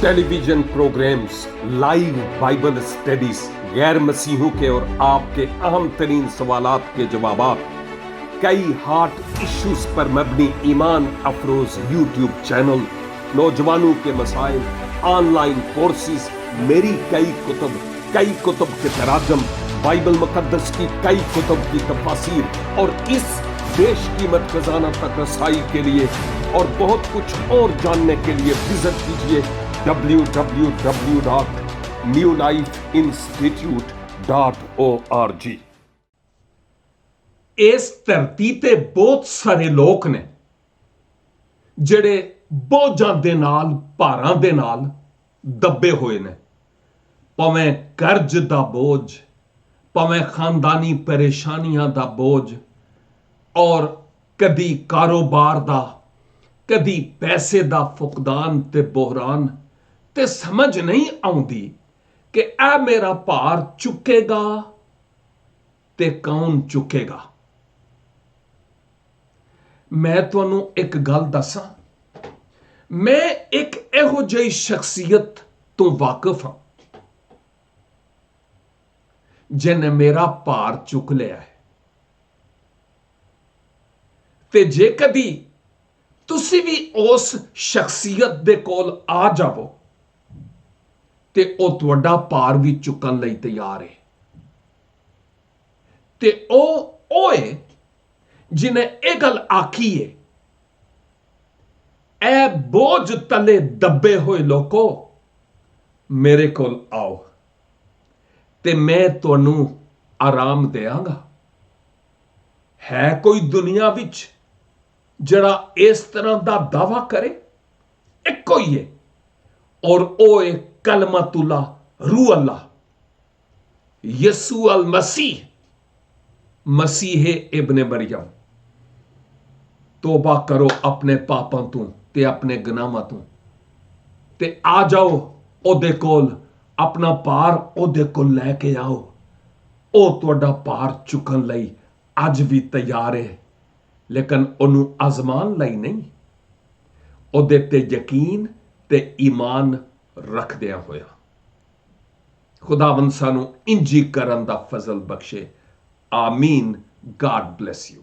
Television programs, live Bible studies, गैर मसीहों के और आपके अहम तरीन सवालात के जवाब, कई हार्ट इश्यूज पर मबनी ईमान अफरोज यूट्यूब चैनल, नौजवानों के मसाइल, ऑनलाइन कोर्सेज, मेरी कई कुतुब के तराजम, बाइबल मुकद्दस की कई कुतुब की तफासीर और इस बेशकीमत खजाना तक रसाई के लिए और बहुत कुछ और जानने के लिए विजिट कीजिए www.newlifeinstitute.org। इस धरती ते बहुत सारे लोग ने ਜਿਹੜੇ ਬੋਝਾਂ ਦੇ ਨਾਲ ਭਾਰਾਂ ਦੇ ਨਾਲ ਦੱਬੇ ਹੋਏ ਨੇ, ਭਾਵੇਂ ਕਰਜ਼ ਦਾ ਬੋਝ, ਭਾਵੇਂ ਖਾਨਦਾਨੀ ਪਰੇਸ਼ਾਨੀਆਂ ਦਾ ਬੋਝ, ਔਰ ਕਦੀ ਕਾਰੋਬਾਰ ਦਾ, ਕਦੀ ਪੈਸੇ ਦਾ ਫੁਕਦਾਨ ਤੇ ਬੋਹਰਾਨ, ਤੇ ਸਮਝ ਨਹੀਂ ਆਉਂਦੀ ਕਿ ਇਹ ਮੇਰਾ ਭਾਰ ਚੁੱਕੇਗਾ ਤੇ ਕੌਣ ਚੁੱਕੇਗਾ। मैं ਤੁਹਾਨੂੰ ਇੱਕ ਗੱਲ ਦੱਸਾਂ, ਮੈਂ ਇੱਕ ਇਹੋ ਜਿਹੀ ਸ਼ਖਸੀਅਤ ਤੋਂ ਵਾਕਿਫ ਹਾਂ ਜਿਹਨੇ ਮੇਰਾ ਭਾਰ ਚੁੱਕ ਲਿਆ ਹੈ, ਤੇ ਜੇ ਕਦੀ ਤੁਸੀਂ ਵੀ ਉਸ ਸ਼ਖਸੀਅਤ ਦੇ ਕੋਲ ਆ ਜਾਵੋ ਤੇ ਉਹ ਤੁਹਾਡਾ ਭਾਰ ਵੀ ਚੁੱਕਣ ਲਈ ਤਿਆਰ ਹੈ, ਤੇ ਉਹ ਹੈ जिन्हें यह गल आखी है, ए बोझ तले दबे हुए लोगों मेरे कोल आओ ते मैं तुहानू आराम देंगा। है कोई दुनिया विच जड़ा इस तरह का दावा करे? एक ही है, और ओ है कलमतुल्ला रूह अल्लाह, यसू अल मसीह, मसीह इब्ने मरियम। तोबा करो अपने पापों तो ते अपने गुनाहों तो, ते आ जाओ ओदे कोल, अपना भार ओदे कोल लैके आओ। ओ तुहाडा भार चुकन लई अज भी तैयार है, लेकिन ओनू आजमान लई नहीं, ओदे ते यकीन ते ईमान रखदियां होया। खुदावंद सानू इंजी करन दा फजल बख्शे। आमीन। God bless you.